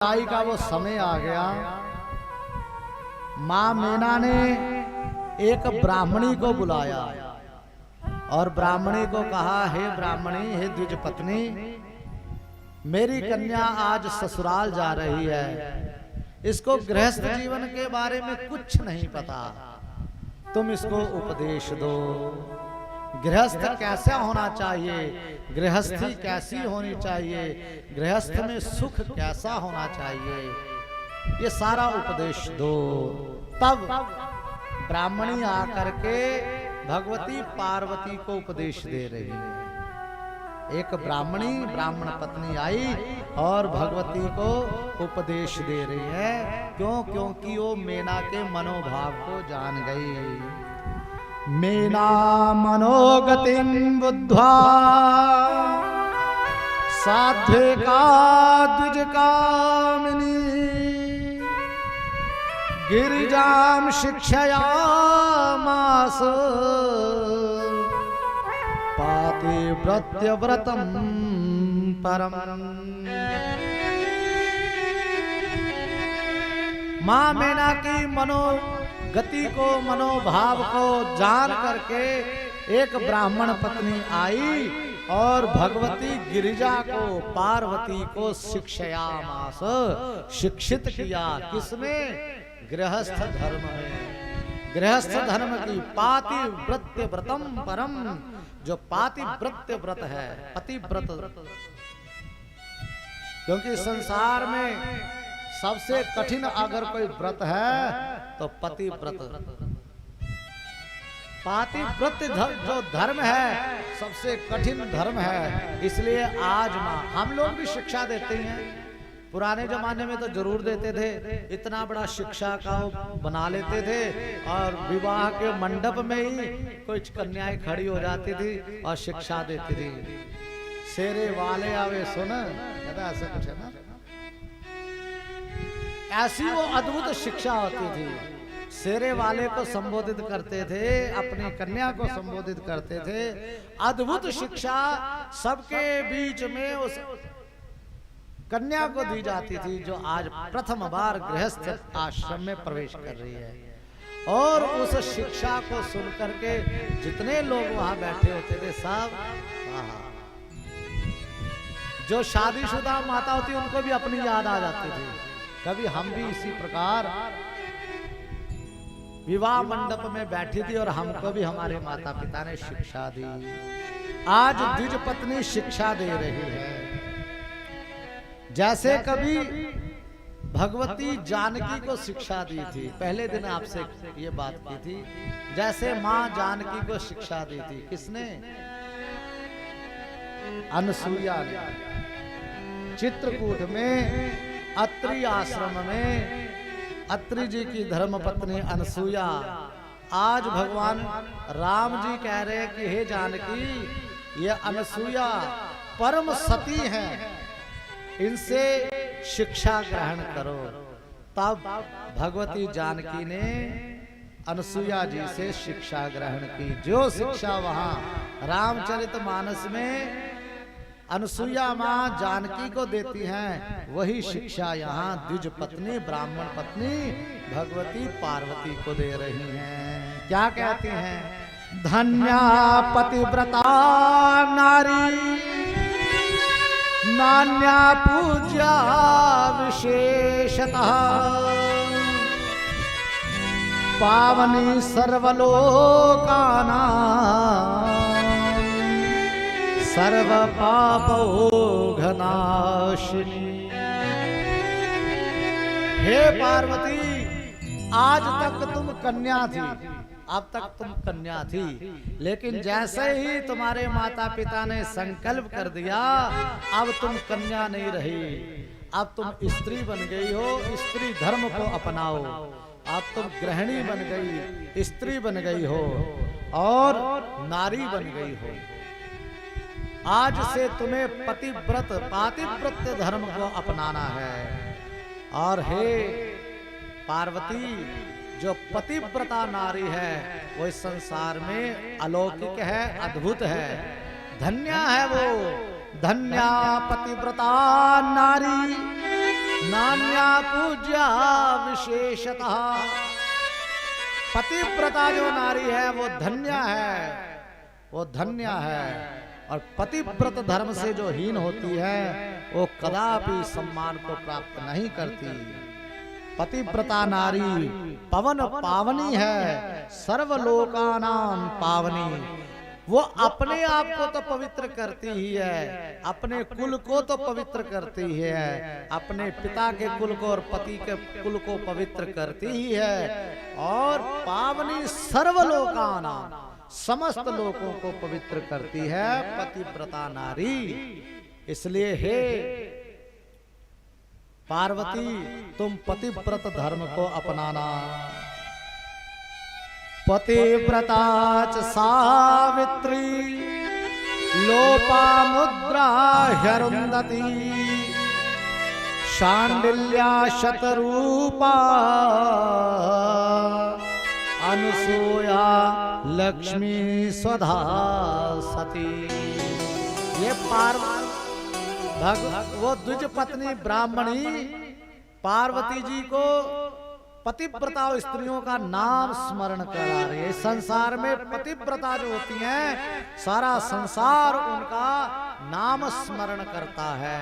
विदाई का वो समय आ गया। मां मीना ने एक ब्राह्मणी को बुलाया और ब्राह्मणी को कहा, हे ब्राह्मणी, हे द्विज पत्नी, मेरी कन्या आज ससुराल जा रही है, इसको गृहस्थ जीवन के बारे में कुछ नहीं पता, तुम इसको उपदेश दो। गृहस्थ कैसा होना चाहिए, गृहस्थी कैसी होनी चाहिए, गृहस्थ में सुख कैसा होना चाहिए, ये सारा उपदेश दो। तब ब्राह्मणी आकर के भगवती पार्वती को उपदेश दे रही है। एक ब्राह्मणी ब्राह्मण पत्नी आई और भगवती को उपदेश दे रही है। क्यों? क्योंकि वो मीना के मनोभाव को जान गई। मीना मनोगतिं बुद्ध्वा साध्विका द्विजकामिनी गिरिजां शिक्षयामास पातिव्रत्यव्रतं परम। मां मीना की मनोगति को, मनोभाव को जान करके एक ब्राह्मण पत्नी आई और भगवती गिरिजा को, पार्वती को शिक्षयामास, शिक्षित किया। किसमें? गृहस्थ धर्म में। गृहस्थ धर्म की पातिव्रत्य व्रतम परम, जो पातिव्रत्य व्रत है, पतिव्रत। क्योंकि संसार में सबसे कठिन अगर कोई व्रत है तो पतिव्रत। पातिव्रत्य जो धर्म है सबसे कठिन धर्म है। इसलिए आज हम लोग भी शिक्षा देते हैं। पुराने जमाने में तो जरूर देते थे, इतना बड़ा शिक्षा का बना लेते थे और विवाह के मंडप में ही कुछ कन्याएं खड़ी हो जाती थी और शिक्षा देती थी। शेरे वाले आवे सुन, ऐसा कुछ है ना, ऐसी वो अद्भुत शिक्षा होती थी। शेरे वाले को संबोधित करते थे, अपनी कन्या को संबोधित करते थे। अद्भुत शिक्षा सबके बीच में उस कन्या को दी जाती थी जो आज प्रथम बार गृहस्थ आश्रम में प्रवेश कर रही है। और उस शिक्षा को सुनकर के जितने लोग वहां बैठे होते थे सब, जो शादीशुदा माता होती उनको भी अपनी याद आ जाती थी। कभी हम भी इसी प्रकार विवाह मंडप में बैठी थी और हमको भी हमारे माता पिता ने शिक्षा दी। आज द्विज पत्नी शिक्षा दे रही है। जैसे कभी भगवती जानकी को शिक्षा दी थी, पहले दिन आपसे ये बात की थी। जैसे मां जानकी को शिक्षा दी थी, किसने? अनसुईया ने। चित्रकूट में अत्रि आश्रम में अत्रि जी की धर्मपत्नी अनसुईया, आज भगवान राम जी कह रहे हैं कि हे जानकी, ये अनसुईया परम सती हैं, इनसे शिक्षा ग्रहण करो। तब भगवती जानकी ने अनसुईया जी से शिक्षा ग्रहण की। जो शिक्षा वहां रामचरितमानस में अनसुईया मां जानकी को देती हैं, वही शिक्षा यहाँ द्विज पत्नी ब्राह्मण पत्नी भगवती पार्वती को दे रही हैं। क्या कहती हैं? धन्या पतिव्रता नारी नान्या पूज्या विशेषतः पावनी सर्वलोकानां सर्व पापोघनाशिनी। हे पार्वती, आज तक तुम कन्या थी, अब तक तुम कन्या थी, लेकिन जैसे ही तुम्हारे माता पिता ने संकल्प कर दिया, अब तुम कन्या नहीं रही, अब तुम स्त्री बन गई हो। स्त्री धर्म को अपनाओ। अब तुम गृहिणी बन गई, स्त्री बन गई हो और नारी बन गई हो। आज से तुम्हें पतिव्रत पातिव्रत्य धर्म को अपनाना है। और हे पार्वती, जो पतिव्रता नारी है वो इस संसार में अलौकिक है, अद्भुत है, धन्या है वो। धन्या पतिव्रता नारी नान्या पूज्या विशेषतः। पतिव्रता जो नारी है वो धन्य है, वो धन्य है। और पतिव्रत धर्म से जो हीन होती है वो कदापि सम्मान को प्राप्त नहीं करती। पतिव्रता नारी पवन पावनी है, सर्वलोकानां पावनी। वो अपने आप को तो पवित्र करती ही है, अपने कुल को तो पवित्र करती ही है, अपने पिता के कुल को और पति के कुल को पवित्र करती ही है, और पावनी सर्वलोकानां समस्त लोगों को पवित्र करती है पतिव्रता नारी। इसलिए हे पार्वती, तुम पतिव्रत धर्म को अपनाना। पतिव्रता च सावित्री लोपामुद्रा ह्यरुन्धती शाण्डिल्या शतरूपा अनुसूया लक्ष्मी स्वधा सती। ये वो द्विज पत्नी ब्राह्मणी पार्वती जी को पतिव्रता स्त्रियों का नाम स्मरण करा रही है। संसार में पतिव्रता जो होती हैं सारा संसार उनका नाम स्मरण करता है।